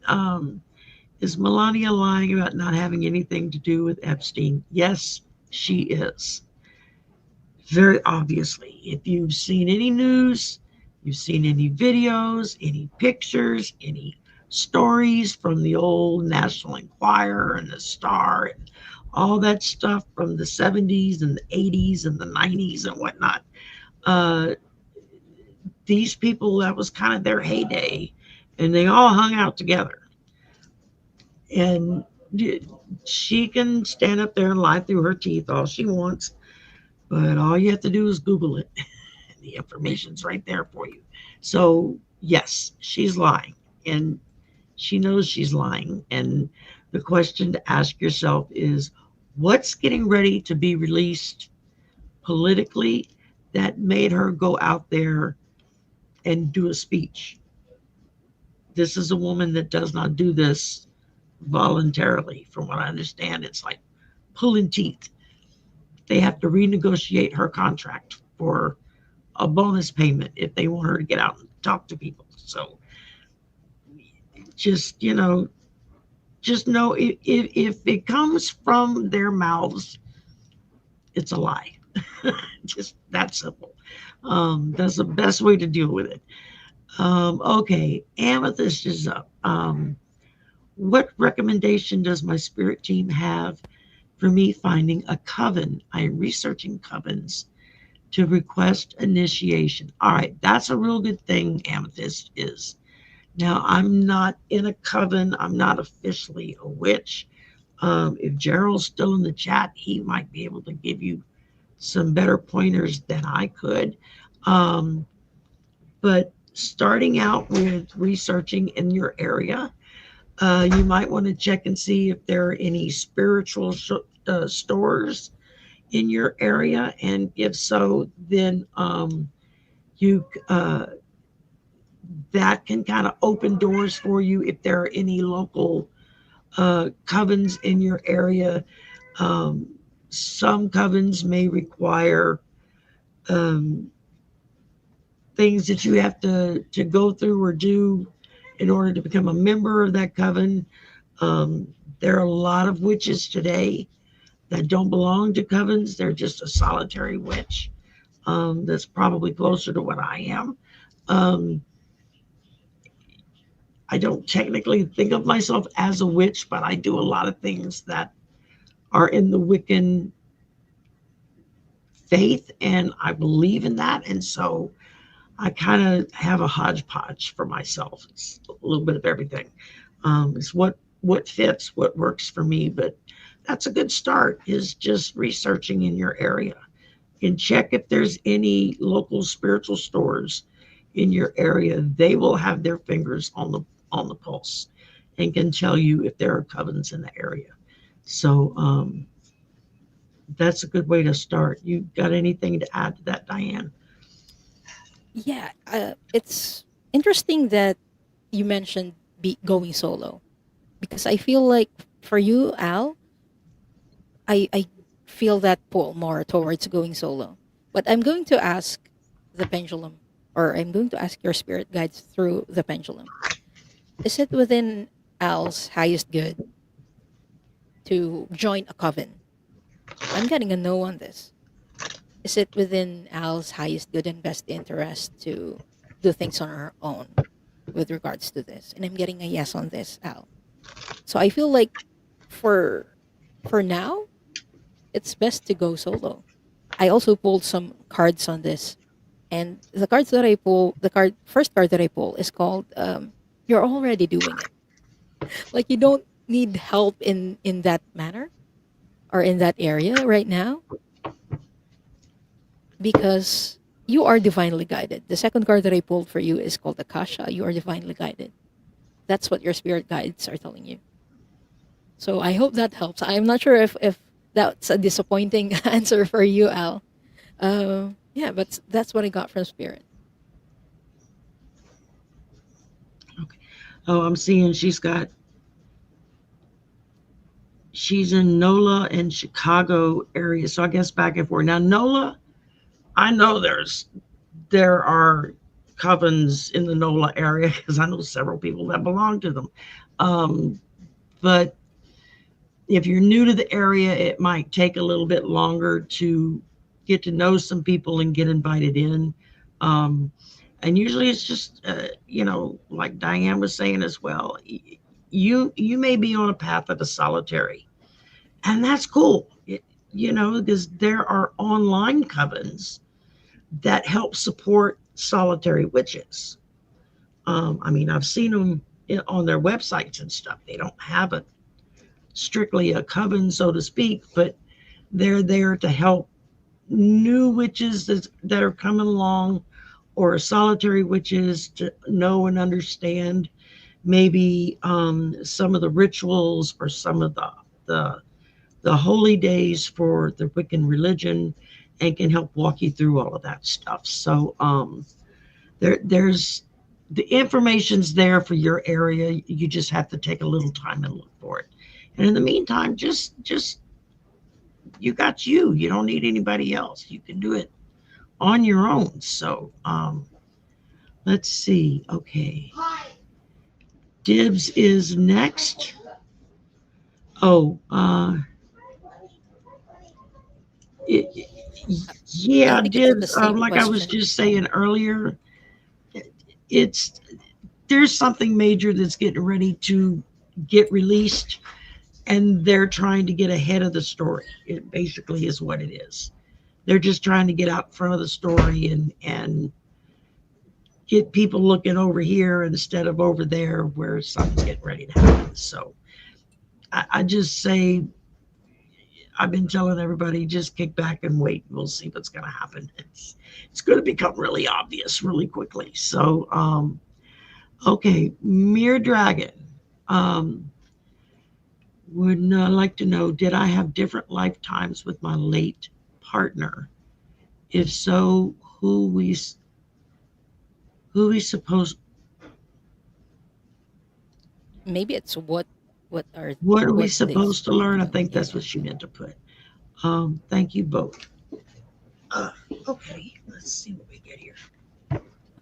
Is Melania lying about not having anything to do with Epstein? Yes, she is. Very obviously. If you've seen any news, you've seen any videos, any pictures, any stories from the old National Enquirer and the Star and all that stuff from the 70s and the 80s and the 90s and whatnot. Uh, these people, that was kind of their heyday, and they all hung out together. And she can stand up there and lie through her teeth all she wants, but all you have to do is Google it. The information's right there for you. So, yes, she's lying, and she knows she's lying. And the question to ask yourself is, what's getting ready to be released politically that made her go out there and do a speech? This is a woman that does not do this voluntarily. From what I understand, it's like pulling teeth. They have to renegotiate her contract for a bonus payment if they want her to get out and talk to people. So just, just know, if it comes from their mouths, it's a lie. Just that simple. That's the best way to deal with it. Okay, Amethyst is up. What recommendation does my spirit team have for me finding a coven? I am researching covens to request initiation. All right, that's a real good thing, Amethyst is. Now, I'm not in a coven, I'm not officially a witch. If Gerald's still in the chat, he might be able to give you some better pointers than I could. Um, but starting out with researching in your area, You might want to check and see if there are any spiritual stores in your area, and if so, then you that can kind of open doors for you if there are any local covens in your area. Um, some covens may require um, things that you have to go through or do in order to become a member of that coven. There are a lot of witches today that don't belong to covens. They're just a solitary witch. That's probably closer to what I am. Um, I don't technically think of myself as a witch, but I do a lot of things that are in the Wiccan faith, and I believe in that. And so I kind of have a hodgepodge for myself. It's a little bit of everything. It's what fits, what works for me. But that's a good start. Is just researching in your area and check if there's any local spiritual stores in your area. They will have their fingers on the pulse and can tell you if there are covens in the area. So that's a good way to start. You got anything to add to that, Diane? Yeah, it's interesting that you mentioned going solo, because I feel like for you, Al, I feel that pull more towards going solo. But I'm going to ask the pendulum, or I'm going to ask your spirit guides through the pendulum. Is it within Al's highest good to join a coven? I'm getting a no on this. Is it within Al's highest good and best interest to do things on her own with regards to this? And I'm getting a yes on this, Al. So I feel like for for now, it's best to go solo. I also pulled some cards on this, and the cards that I pull, the card first card that I pull is called "You're already doing it." Like you don't need help in that manner or in that area right now, because you are divinely guided. The second card that I pulled for you is called Akasha. You are divinely guided. That's what your spirit guides are telling you. So I hope that helps. I'm not sure if that's a disappointing answer for you, Al. Yeah, but that's what I got from spirit. Okay. Oh, I'm seeing she's in NOLA and Chicago area. So I guess back and forth. Now NOLA, I know there are covens in the NOLA area because I know several people that belong to them. Um, but if you're new to the area, it might take a little bit longer to get to know some people and get invited in. Um, and usually it's just, like Diane was saying as well, you may be on a path of a solitary, and that's cool. Because there are online covens that help support solitary witches. I mean, I've seen them on their websites and stuff. They don't have a strictly a coven, so to speak, but they're there to help new witches that are coming along, or solitary witches, to know and understand maybe some of the rituals or some of the the holy days for the Wiccan religion, and can help walk you through all of that stuff. So there's the information's there for your area. You just have to take a little time and look for it. And in the meantime, just you got you. You don't need anybody else. You can do it on your own. So let's see. Okay. Dibs is next. Oh, it, I yeah, think it's the Dibs. same Like I was question. just saying earlier, it's there's something major that's getting ready to get released, and they're trying to get ahead of the story. It basically is what it is. They're just trying to get out front of the story and get people looking over here instead of over there where something's getting ready to happen. So I just say, I've been telling everybody, just kick back and wait. We'll see what's going to happen. It's going to become really obvious really quickly. So okay, Mere Dragon. Um, would like to know, did I have different lifetimes with my late partner? If so, who we supposed Maybe it's what are what are we what they supposed to supposed to learn? I know. think that's Yeah. what she meant to put. Thank you both. Uh, okay, let's see what we get here.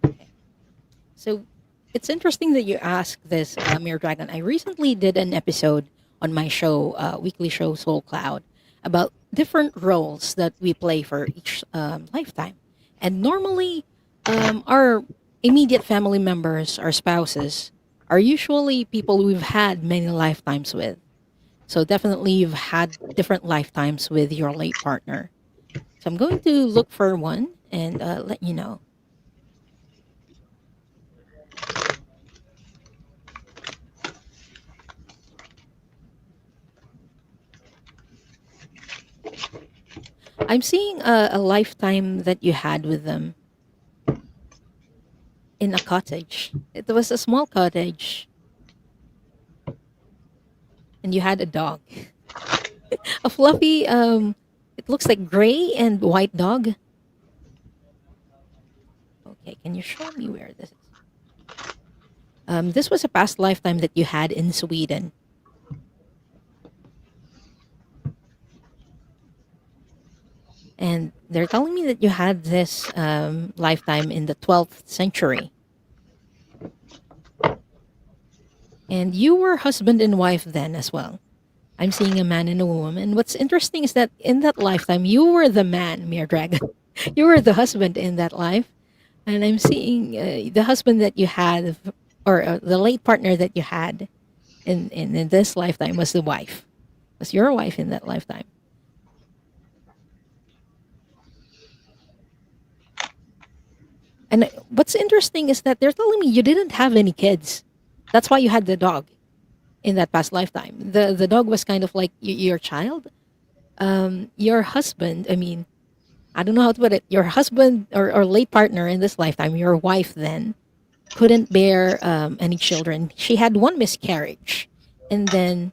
Okay. So it's interesting that you ask this, Mirror Dragon. I recently did an episode on my show, weekly show Soul Cloud, about different roles that we play for each lifetime. And normally, our immediate family members, our spouses, are usually people we've had many lifetimes with. So definitely, you've had different lifetimes with your late partner. So I'm going to look for one and let you know. I'm seeing a lifetime that you had with them in a cottage. It was a small cottage, and you had a dog, a fluffy, it looks like gray and white dog. Okay, can you show me where this is? This was a past lifetime that you had in Sweden, and they're telling me that you had this lifetime in the 12th century, and you were husband and wife then as well. I'm seeing a man and a woman. What's interesting is that in that lifetime, you were the man, Mere Dragon. You were the husband in that life. And I'm seeing the husband that you had, or the late partner that you had in this lifetime was the wife, was your wife in that lifetime. And what's interesting is that they're telling me you didn't have any kids. That's why you had the dog in that past lifetime. The dog was kind of like your child. Your husband, I mean, I don't know how to put it. Your husband or late partner in this lifetime, your wife then, couldn't bear any children. She had one miscarriage. And then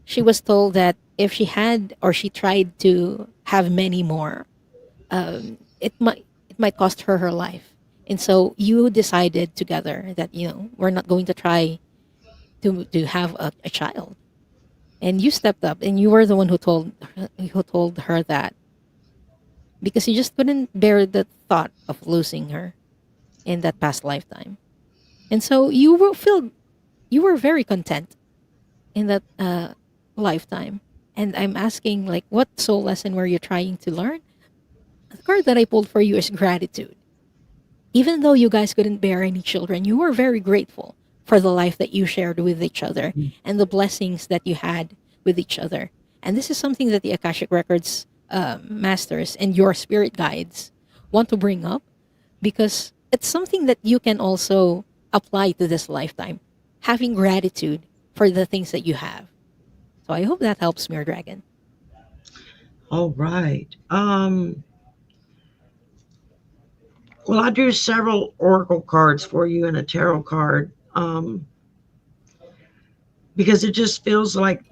she was told that if she had or she tried to have many more, it might cost her her life. And so you decided together that, we're not going to try to have a child. And you stepped up and you were the one who told her that because you just couldn't bear the thought of losing her in that past lifetime. And so you were very content in that lifetime. And I'm asking, like, what soul lesson were you trying to learn? The card that I pulled for you is gratitude. Even though you guys couldn't bear any children, you were very grateful for the life that you shared with each other and the blessings that you had with each other. And this is something that the Akashic Records masters and your spirit guides want to bring up because it's something that you can also apply to this lifetime, having gratitude for the things that you have. So I hope that helps, Mirror Dragon. All right. Well, I drew several oracle cards for you and a tarot card because it just feels like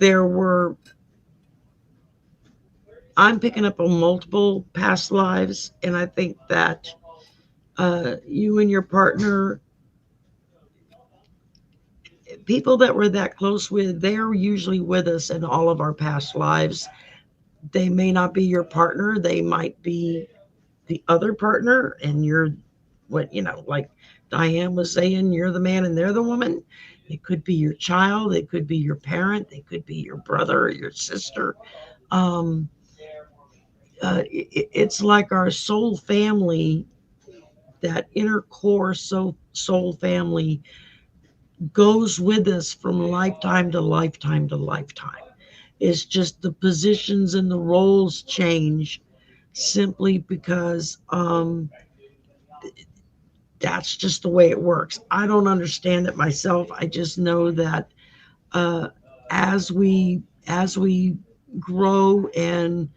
I'm picking up on multiple past lives, and I think that you and your partner, people that we're that close with, they're usually with us in all of our past lives. They may not be your partner, they might be the other partner, and you're like Diane was saying, you're the man and they're the woman. It could be your child, it could be your parent, it could be your brother or your sister. um, it's like our soul family, that inner core soul family goes with us from lifetime to lifetime to lifetime. It's just the positions and the roles change simply because that's just the way it works. I don't understand it myself. I just know that uh, as we grow and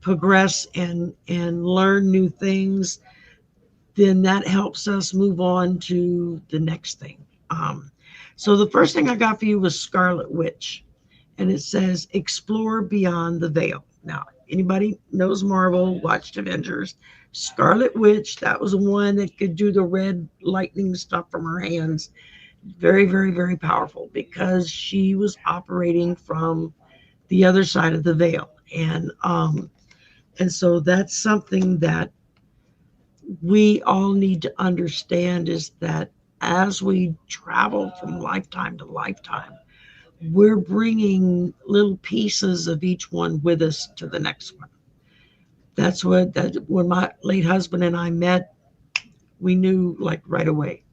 progress and learn new things, then that helps us move on to the next thing. Um, So the first thing I got for you was Scarlet Witch, and it says explore beyond the veil. Now, anybody knows Marvel, watched Avengers, Scarlet Witch, that was the one that could do the red lightning stuff from her hands. Very, very, very powerful because she was operating from the other side of the veil. And so that's something that we all need to understand is that as we travel from lifetime to lifetime, we're bringing little pieces of each one with us to the next one. That's what that when my late husband and I met, we knew like right away.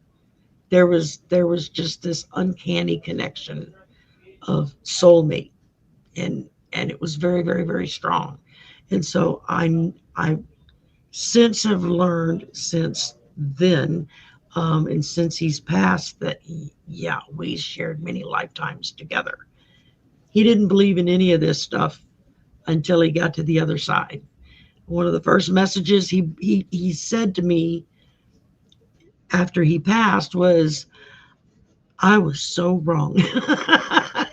There was just this uncanny connection of soulmate, and it was very, very, very strong. And so I since have learned since then, and since he's passed, that yeah, we shared many lifetimes together. He didn't believe in any of this stuff until he got to the other side. One of the first messages he said to me after he passed was, "I was so wrong."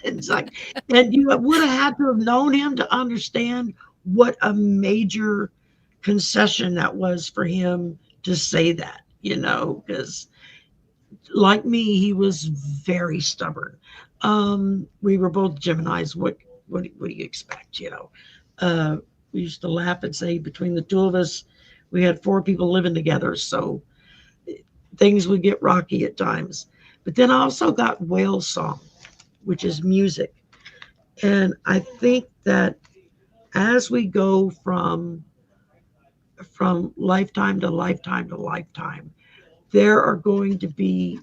It's like, and you would have had to have known him to understand what a major concession that was for him to say that, because like me, he was very stubborn. We were both Geminis. What do you expect? Uh, we used to laugh and say between the two of us, we had four people living together, so things would get rocky at times. But then I also got whale song, which is music, and I think that as we go from lifetime to lifetime to lifetime, there are going to be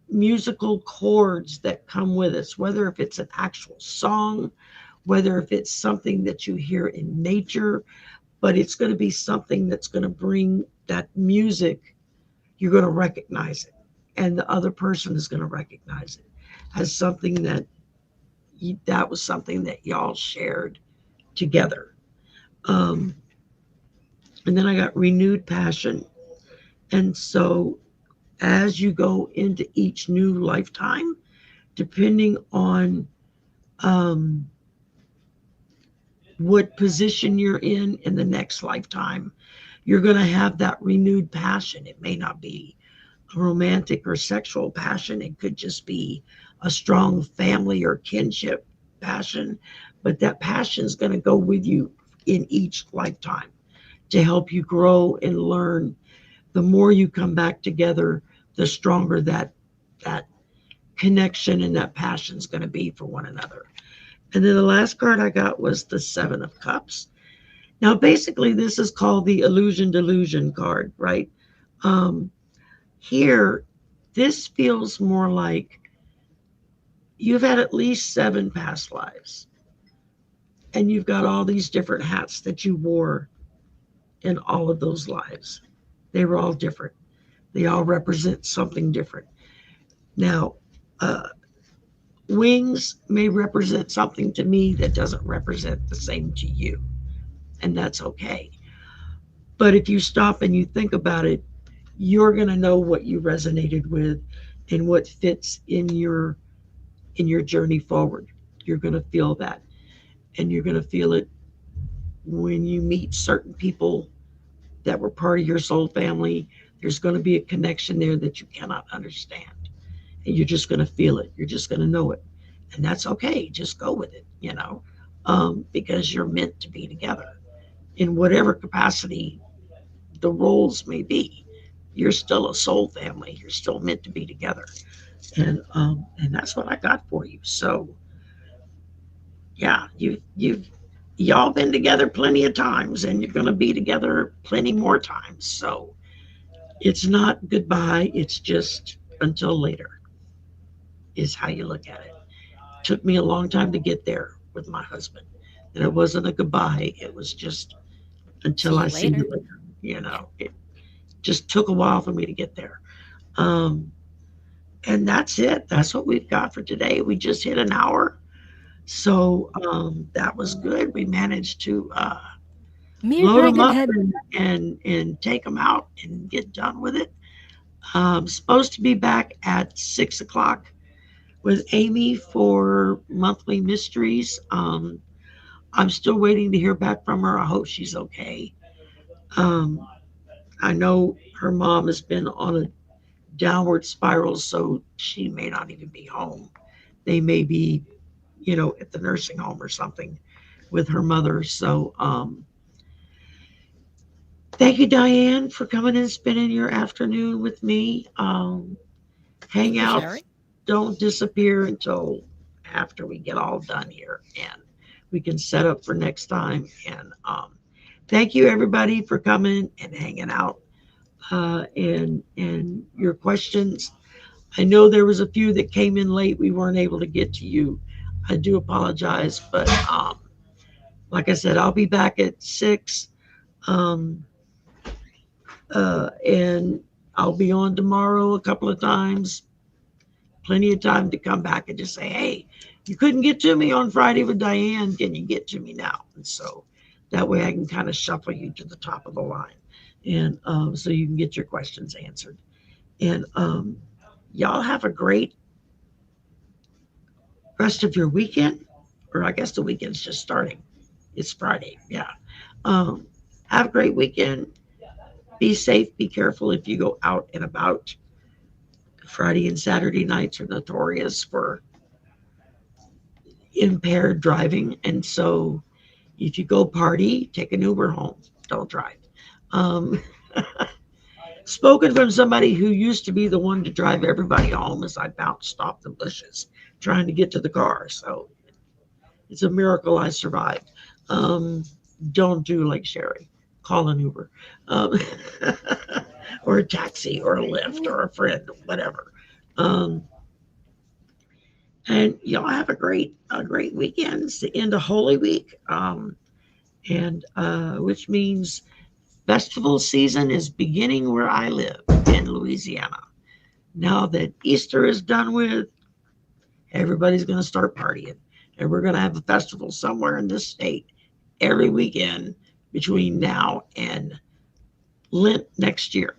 musical chords that come with us, whether if it's an actual song, whether if it's something that you hear in nature, but it's going to be something that's going to bring that music, you're going to recognize it. And the other person is going to recognize it as something that was something that y'all shared together. Um, and then I got renewed passion. And so as you go into each new lifetime, depending on um, what position you're in the next lifetime, you're going to have that renewed passion. It may not be a romantic or sexual passion, it could just be a strong family or kinship passion, but that passion is going to go with you in each lifetime to help you grow and learn. The more you come back together, the stronger that connection and that passion is going to be for one another. And then the last card I got was the Seven of Cups. Now, basically, this is called the illusion delusion card, right? Um, Here, this feels more like you've had at least seven past lives, and you've got all these different hats that you wore in all of those lives. They were all different. They all represent something different. Now, uh, wings may represent something to me that doesn't represent the same to you, and that's okay. But if you stop and you think about it, you're going to know what you resonated with and what fits in your journey forward. You're going to feel that, and you're going to feel it when you meet certain people that were part of your soul family. There's going to be a connection there that you cannot understand, and you're just going to feel it. You're just going to know it, and that's okay. Just go with it, because you're meant to be together in whatever capacity the roles may be. You're still a soul family. You're still meant to be together, and that's what I got for you. So yeah, you've y'all been together plenty of times, and you're going to be together plenty more times. So it's not goodbye. It's just until later is how you look at it. Took me a long time to get there with my husband, and it wasn't a goodbye. It was just until See I you see later. you later. It just took a while for me to get there. Um, and that's it. That's what we've got for today. We just hit an hour. So that was good. We managed to Mere load them up Dragonhead. and take them out and get done with it. Supposed to be back at 6 o'clock with Amy for monthly mysteries. I'm still waiting to hear back from her. I hope she's okay. Um, I know her mom has been on a downward spiral, so she may not even be home. They may be, at the nursing home or something with her mother. So, thank you, Diane, for coming and spending your afternoon with me. Thank Hang you, out, Sherry. don't disappear until after we get all done here, and we can set up for next time. And thank you, everybody, for coming and hanging out, and your questions. I know there was a few that came in late. We weren't able to get to you. I do apologize, but like I said, I'll be back at 6, um, and I'll be on tomorrow a couple of times. Plenty of time to come back and just say, "Hey, you couldn't get to me on Friday with Diane. Can you get to me now?" And so that way I can kind of shuffle you to the top of the line, and so you can get your questions answered. And y'all have a great rest of your weekend, or I guess the weekend's just starting. It's Friday. Yeah. Um, have a great weekend. Be safe. Be careful if you go out and about. Friday and Saturday nights are notorious for impaired driving. And so if you go party, take an Uber home. Don't drive. Um, spoken from somebody who used to be the one to drive everybody home as I bounced off the bushes trying to get to the car. So it's a miracle I survived. Um, don't do like Sherry. Call an Uber, um, or a taxi, or a Lyft, or a friend, whatever. Um, and y'all have a great weekend. It's the end of Holy Week, and which means festival season is beginning where I live in Louisiana. Now that Easter is done with, everybody's going to start partying, and we're going to have a festival somewhere in this state every weekend between now and Lent next year.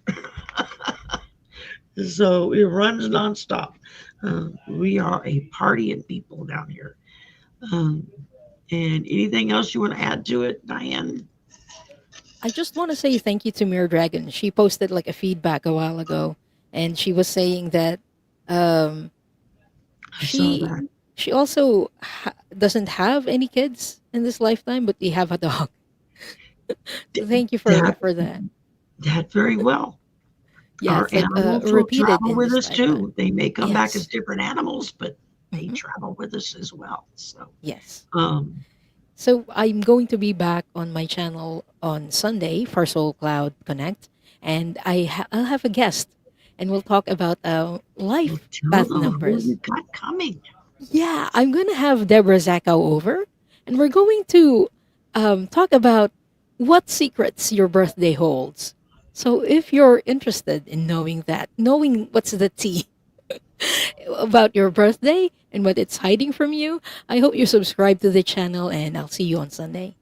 So it runs nonstop. We are a partying people down here. Um, and anything else you want to add to it, Diane? I just want to say thank you to Mirror Dragon. She posted like a feedback a while ago, and she was saying that um, I saw she that. she also doesn't have any kids in this lifetime, but they have a dog. So thank you That for that. that very well. Yeah, Our it's like animals will repeated travel in with this us lifetime. too. They may come back as Yes. different animals, but they Hmm. travel with us as well. So, Yes. um, So I'm going to be back on my channel on Sunday for Soul Cloud Connect, and I'll have a guest, and we'll talk about well, life tell path them who numbers. you got coming. Yeah, I'm gonna have Deborah Zackow over, and we're going to talk about what secrets your birthday holds. So if you're interested in knowing that, knowing what's the tea about your birthday and what it's hiding from you, I hope you subscribe to the channel, and I'll see you on Sunday.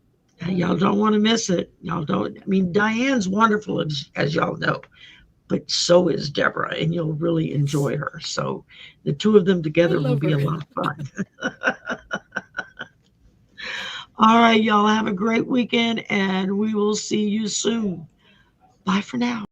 Y'all don't want to miss it. Y'all don't. I mean, Diane's wonderful, as y'all know, but so is Deborah, and you'll really Yes, enjoy her. So the two of them I together will love be a her. lot of fun. All right, y'all have a great weekend, and we will see you soon. Bye for now.